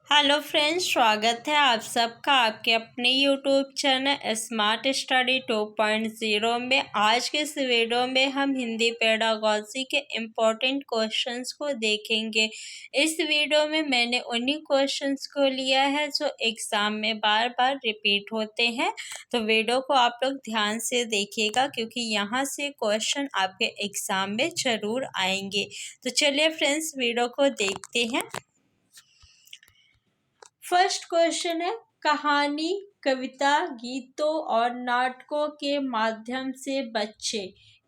Hello friends, स्वागत है आप सबका आपके अपने यूट्यूब चैनल स्मार्ट स्टडी 2.0 में। आज के इस वीडियो में हम हिंदी पेडागोजी के इम्पोर्टेंट क्वेश्चंस को देखेंगे। इस वीडियो में मैंने उन्हीं क्वेश्चंस को लिया है जो एग्ज़ाम में बार बार रिपीट होते हैं, तो वीडियो को आप लोग ध्यान से देखिएगा क्योंकि यहाँ से क्वेश्चन आपके एग्ज़ाम में ज़रूर आएंगे। तो चलिए फ्रेंड्स, वीडियो को देखते हैं। फर्स्ट क्वेश्चन है, कहानी, कविता, गीतों और नाटकों के माध्यम से बच्चे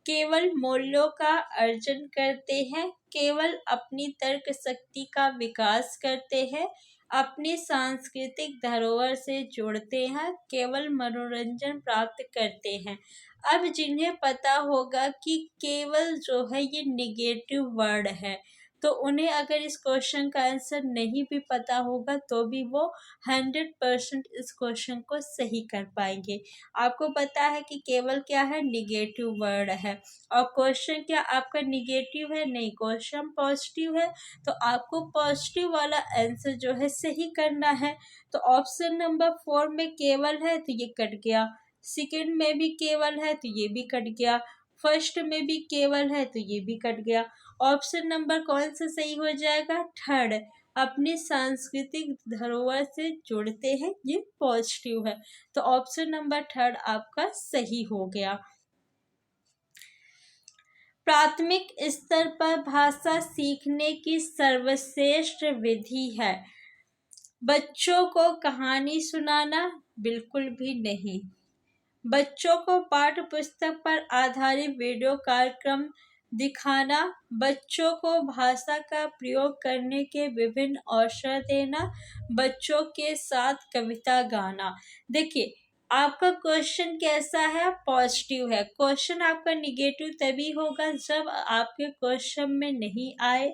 केवल मूल्यों का अर्जन करते हैं, केवल अपनी तर्क शक्ति का विकास करते हैं, अपनी सांस्कृतिक धरोहर से जुड़ते हैं, केवल मनोरंजन प्राप्त करते हैं। अब जिन्हें पता होगा कि केवल जो है ये निगेटिव वर्ड है, तो उन्हें अगर इस क्वेश्चन का आंसर नहीं भी पता होगा तो भी वो 100% इस क्वेश्चन को सही कर पाएंगे। आपको पता है कि केवल क्या है, निगेटिव वर्ड है, और क्वेश्चन क्या आपका निगेटिव है? नहीं, क्वेश्चन पॉजिटिव है, तो आपको पॉजिटिव वाला आंसर जो है सही करना है। तो ऑप्शन नंबर 4 में केवल है तो ये कट गया, सेकंड में भी केवल है तो ये भी कट गया, फर्स्ट में भी केवल है तो ये भी कट गया। ऑप्शन नंबर कौन सा सही हो जाएगा? थर्ड, अपनी सांस्कृतिक धरोहर से जुड़ते हैं, ये पॉजिटिव है, तो ऑप्शन नंबर थर्ड आपका सही हो गया। प्राथमिक स्तर पर भाषा सीखने की सर्वश्रेष्ठ विधि है बच्चों को कहानी सुनाना? बिल्कुल भी नहीं। बच्चों को पाठ्य पुस्तक पर आधारित वीडियो कार्यक्रम दिखाना, बच्चों को भाषा का प्रयोग करने के विभिन्न अवसर देना, बच्चों के साथ कविता गाना। देखिए, आपका क्वेश्चन कैसा है? पॉजिटिव है। क्वेश्चन आपका निगेटिव तभी होगा जब आपके क्वेश्चन में नहीं आए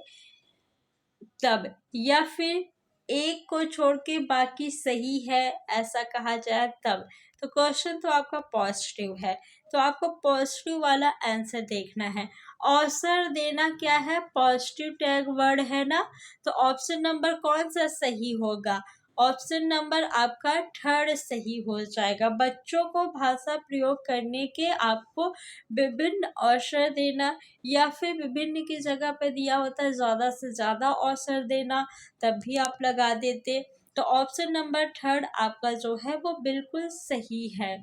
तब, या फिर एक को छोड़ के बाकी सही है ऐसा कहा जाए तब। तो क्वेश्चन तो आपका पॉजिटिव है, तो आपको पॉजिटिव वाला आंसर देखना है। अवसर देना क्या है? पॉजिटिव टैग वर्ड है ना, तो ऑप्शन नंबर कौन सा सही होगा? ऑप्शन नंबर आपका थर्ड सही हो जाएगा। बच्चों को भाषा प्रयोग करने के आपको विभिन्न अवसर देना, या फिर विभिन्न की जगह पे दिया होता है ज़्यादा से ज़्यादा अवसर देना, तब भी आप लगा देते। तो ऑप्शन नंबर थर्ड आपका जो है वो बिल्कुल सही है।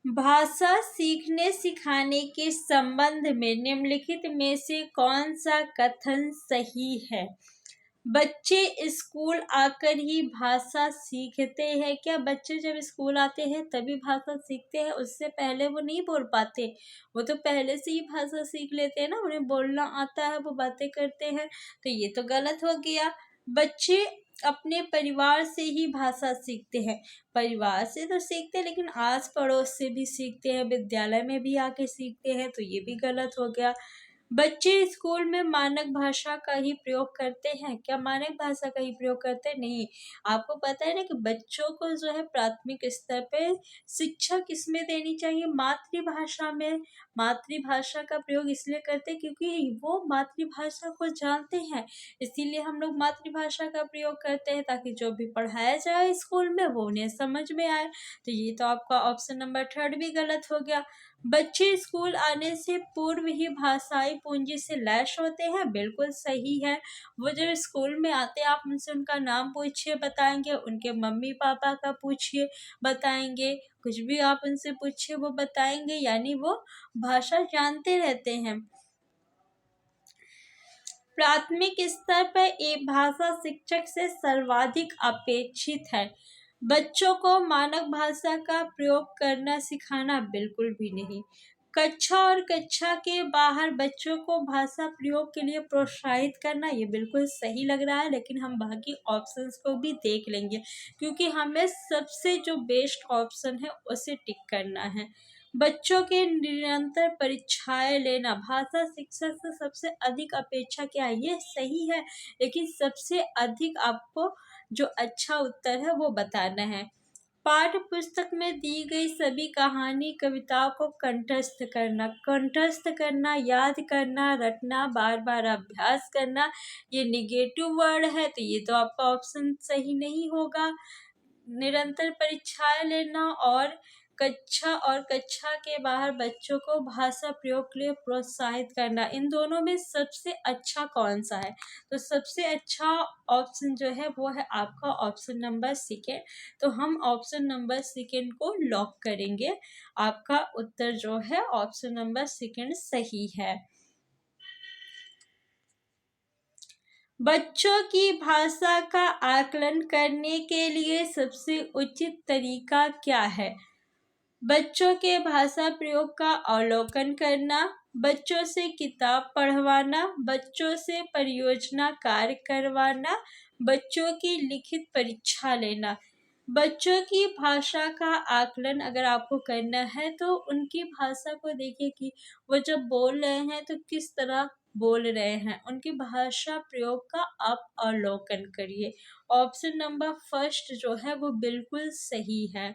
भाषा सीखने सिखाने के संबंध में निम्नलिखित में से कौन सा कथन सही है? बच्चे स्कूल आकर ही भाषा सीखते हैं क्या? बच्चे जब स्कूल आते हैं तभी भाषा सीखते हैं, उससे पहले वो नहीं बोल पाते। वो तो पहले से ही भाषा सीख लेते हैं ना, उन्हें बोलना आता है, वो बातें करते हैं, तो ये तो गलत हो गया। बच्चे अपने परिवार से ही भाषा सीखते हैं। परिवार से तो सीखते हैं लेकिन आस पड़ोस से भी सीखते हैं, विद्यालय में भी आके सीखते हैं, तो ये भी गलत हो गया। बच्चे स्कूल में मानक भाषा का ही प्रयोग करते हैं क्या? मानक भाषा का ही प्रयोग करते हैं? नहीं। आपको पता है ना कि बच्चों को जो है प्राथमिक स्तर पे शिक्षा किसमें देनी चाहिए? मातृभाषा में। मातृभाषा का प्रयोग इसलिए करते हैं क्योंकि वो मातृभाषा को जानते हैं, इसीलिए हम लोग मातृभाषा का प्रयोग करते हैं ताकि जो भी पढ़ाया जाए स्कूल में वो उन्हें समझ में आए। तो ये तो आपका ऑप्शन नंबर थर्ड भी गलत हो गया। बच्चे स्कूल आने से पूर्व ही भाषाई पूंजी से लैस होते हैं? बिल्कुल सही है। वो जब स्कूल में आते हैं आप उनसे उनका नाम पूछिए, बताएंगे, उनके मम्मी पापा का पूछिए, बताएंगे, कुछ भी आप उनसे पूछिए वो बताएंगे, यानी वो भाषा जानते रहते हैं। प्राथमिक स्तर पर एक भाषा शिक्षक से सर्वाधिक अपेक्षित है बच्चों को मानक भाषा का प्रयोग करना सिखाना? बिल्कुल भी नहीं। कक्षा और कक्षा के बाहर बच्चों को भाषा प्रयोग के लिए प्रोत्साहित करना? ये बिल्कुल सही लग रहा है, लेकिन हम बाकी ऑप्शंस को भी देख लेंगे क्योंकि हमें सबसे जो बेस्ट ऑप्शन है उसे टिक करना है। बच्चों के निरंतर परीक्षाएं लेना? भाषा शिक्षक से सबसे अधिक अपेक्षा क्या है? ये सही है, लेकिन सबसे अधिक आपको जो अच्छा उत्तर है वो बताना है। पाठ्य पुस्तक में दी गई सभी कहानी कविताओं को कंठस्थ करना, याद करना, रटना, बार बार अभ्यास करना। ये निगेटिव वर्ड है तो ये तो आपका ऑप्शन सही नहीं होगा। निरंतर परीक्षाएं लेना और कक्षा के बाहर बच्चों को भाषा प्रयोग के लिए प्रोत्साहित करना, इन दोनों में सबसे अच्छा कौन सा है? तो सबसे अच्छा ऑप्शन जो है वो है आपका ऑप्शन नंबर सेकेंड। तो हम ऑप्शन नंबर सेकेंड को लॉक करेंगे। आपका उत्तर जो है ऑप्शन नंबर सेकेंड सही है। बच्चों की भाषा का आकलन करने के लिए सबसे उचित तरीका क्या है? बच्चों के भाषा प्रयोग का अवलोकन करना, बच्चों से किताब पढ़वाना, बच्चों से परियोजना कार्य करवाना, बच्चों की लिखित परीक्षा लेना। बच्चों की भाषा का आकलन अगर आपको करना है तो उनकी भाषा को देखिए कि वो जब बोल रहे हैं तो किस तरह बोल रहे हैं, उनकी भाषा प्रयोग का आप अवलोकन करिए। ऑप्शन नंबर फर्स्ट जो है वो बिल्कुल सही है।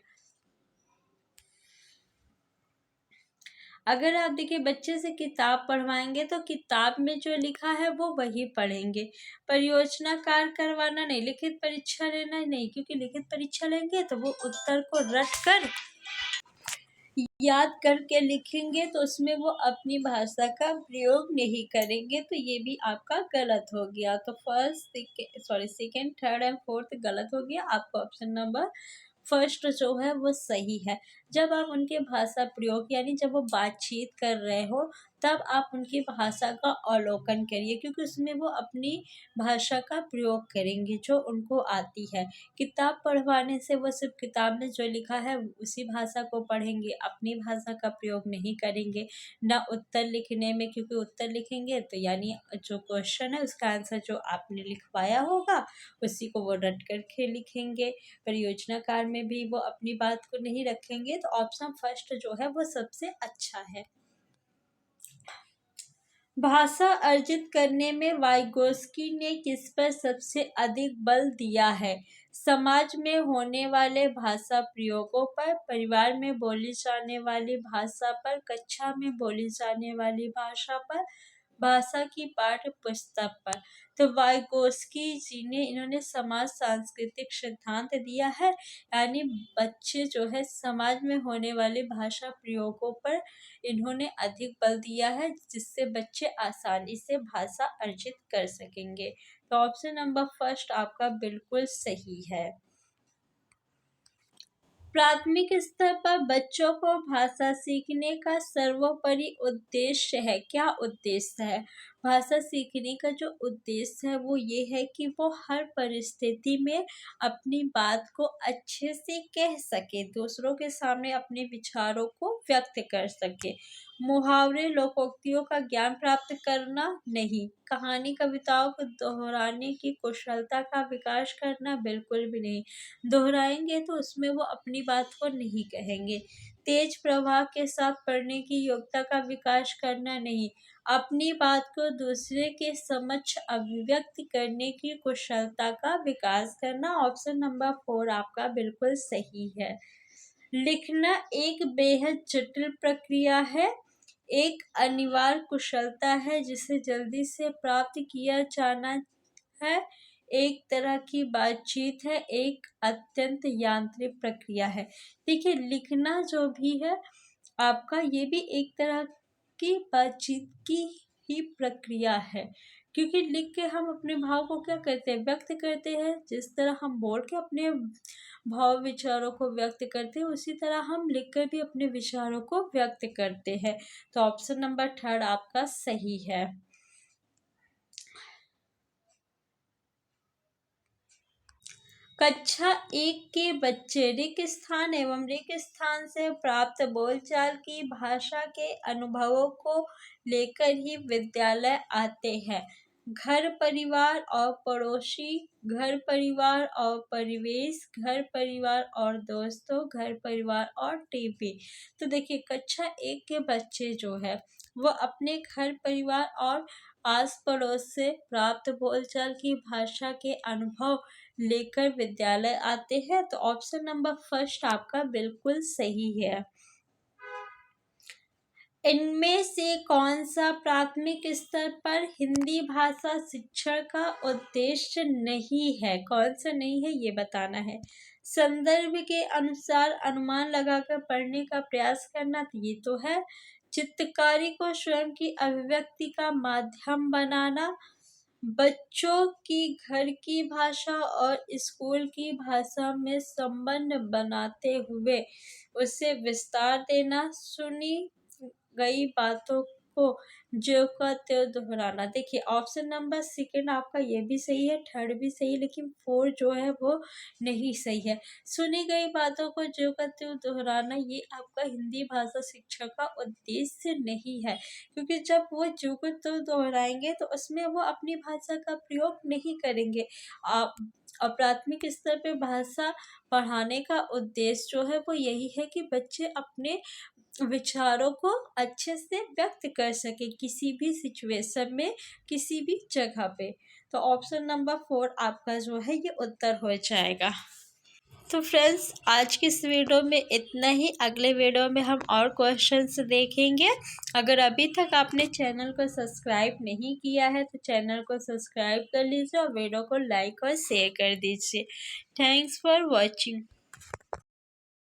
अगर आप देखिए बच्चे से किताब पढ़वाएंगे तो किताब में जो लिखा है वो वही पढ़ेंगे। परियोजना कार्य करवाना नहीं, लिखित परीक्षा लेना नहीं, क्योंकि लिखित परीक्षा लेंगे तो वो उत्तर को रट कर याद करके लिखेंगे तो उसमें वो अपनी भाषा का प्रयोग नहीं करेंगे, तो ये भी आपका गलत हो गया। तो सेकेंड, थर्ड एंड फोर्थ गलत हो गया। आपका ऑप्शन नंबर फर्स्ट जो है वो सही है। जब आप उनके भाषा प्रयोग यानी जब वो बातचीत कर रहे हो तब आप उनकी भाषा का अवलोकन करिए, क्योंकि उसमें वो अपनी भाषा का प्रयोग करेंगे जो उनको आती है। किताब पढ़वाने से वो सिर्फ किताब में जो लिखा है उसी भाषा को पढ़ेंगे, अपनी भाषा का प्रयोग नहीं करेंगे। ना उत्तर लिखने में, क्योंकि उत्तर लिखेंगे तो यानी जो क्वेश्चन है उसका आंसर जो आपने लिखवाया होगा उसी को वो रट करके लिखेंगे। परियोजना कार्य में भी वो अपनी बात को नहीं रखेंगे। तो ऑप्शन फर्स्ट जो है वो सबसे अच्छा है। भाषा अर्जित करने में वाइगोस्की ने किस पर सबसे अधिक बल दिया है? समाज में होने वाले भाषा प्रयोगों पर, परिवार में बोली जाने वाली भाषा पर, कक्षा में बोली जाने वाली भाषा पर, भाषा की पाठ्य पुस्तक पर। तो वाइगोस्की जी ने इन्होंने समाज सांस्कृतिक सिद्धांत दिया है, यानी बच्चे जो है समाज में होने वाले भाषा प्रयोगों पर इन्होंने अधिक बल दिया है, जिससे बच्चे आसानी से भाषा अर्जित कर सकेंगे। तो ऑप्शन नंबर फर्स्ट आपका बिल्कुल सही है। प्राथमिक स्तर पर बच्चों को भाषा सीखने का सर्वोपरि उद्देश्य है। क्या उद्देश्य है? भाषा सीखने का जो उद्देश्य है वो ये है कि वो हर परिस्थिति में अपनी बात को अच्छे से कह सके, दूसरों के सामने अपने विचारों को व्यक्त कर सके। मुहावरे लोकोक्तियों का ज्ञान प्राप्त करना नहीं, कहानी कविताओं को दोहराने की कुशलता का विकास करना बिल्कुल भी नहीं। दोहराएंगे तो उसमें वो अपनी बात को नहीं कहेंगे। तेज प्रवाह के साथ पढ़ने की योग्यता का विकास करना नहीं, अपनी बात को दूसरे के समक्ष अभिव्यक्त करने की कुशलता का विकास करना। ऑप्शन नंबर 4 आपका बिल्कुल सही है। लिखना एक बेहद जटिल प्रक्रिया है, एक अनिवार्य कुशलता है जिसे जल्दी से प्राप्त किया जाना है, एक तरह की बातचीत है, एक अत्यंत यांत्रिक प्रक्रिया है। देखिए लिखना जो भी है आपका ये भी एक तरह की बातचीत की ही प्रक्रिया है, क्योंकि लिख के हम अपने भाव को क्या करते हैं, व्यक्त करते हैं। जिस तरह हम बोल के अपने भाव विचारों को व्यक्त करते हैं उसी तरह हम लिख कर भी अपने विचारों को व्यक्त करते हैं। तो ऑप्शन नंबर थर्ड आपका सही है। कक्षा 1 के बच्चे रिक्त स्थान एवं रिक्त स्थान से प्राप्त बोलचाल की भाषा के अनुभवों को लेकर ही विद्यालय आते हैं। घर परिवार और पड़ोसी, घर परिवार और परिवेश, घर परिवार और दोस्तों, घर परिवार और टीवी। तो देखिए कक्षा 1 के बच्चे जो है वो अपने घर परिवार और आस पड़ोस से प्राप्त बोलचाल की भाषा के अनुभव लेकर विद्यालय आते हैं। तो ऑप्शन नंबर फर्स्ट आपका बिल्कुल सही है। इनमें से कौन सा प्राथमिक स्तर पर हिंदी भाषा शिक्षण का उद्देश्य नहीं है? कौन सा नहीं है ये बताना है। संदर्भ के अनुसार अनुमान लगाकर पढ़ने का प्रयास करना, तो ये तो है। चित्रकारी को स्वयं की अभिव्यक्ति का माध्यम बनाना, बच्चों की घर की भाषा और स्कूल की भाषा में संबंध बनाते हुए उसे विस्तार देना, सुनी गई बातों को ज्यों का त्यों दोहराना। देखिए ऑप्शन नंबर सेकंड आपका ये भी सही है, थर्ड भी सही है, लेकिन फोर जो है वो नहीं सही है। सुनी गई बातों को ज्यों का त्यों दोहराना ये आपका हिंदी भाषा शिक्षा का उद्देश्य नहीं है, क्योंकि जब वो ज्यों को त्यों दोहराएंगे तो उसमें वो अपनी भाषा का प्रयोग नहीं करेंगे। और प्राथमिक स्तर पे भाषा पढ़ाने का उद्देश्य जो है वो यही है कि बच्चे अपने विचारों को अच्छे से व्यक्त कर सके किसी भी सिचुएशन में, किसी भी जगह पे। तो ऑप्शन नंबर फोर आपका जो है ये उत्तर हो जाएगा। तो फ्रेंड्स आज की इस वीडियो में इतना ही। अगले वीडियो में हम और क्वेश्चंस देखेंगे। अगर अभी तक आपने चैनल को सब्सक्राइब नहीं किया है तो चैनल को सब्सक्राइब कर लीजिए और वीडियो को लाइक और शेयर कर दीजिए। Thanks for watching.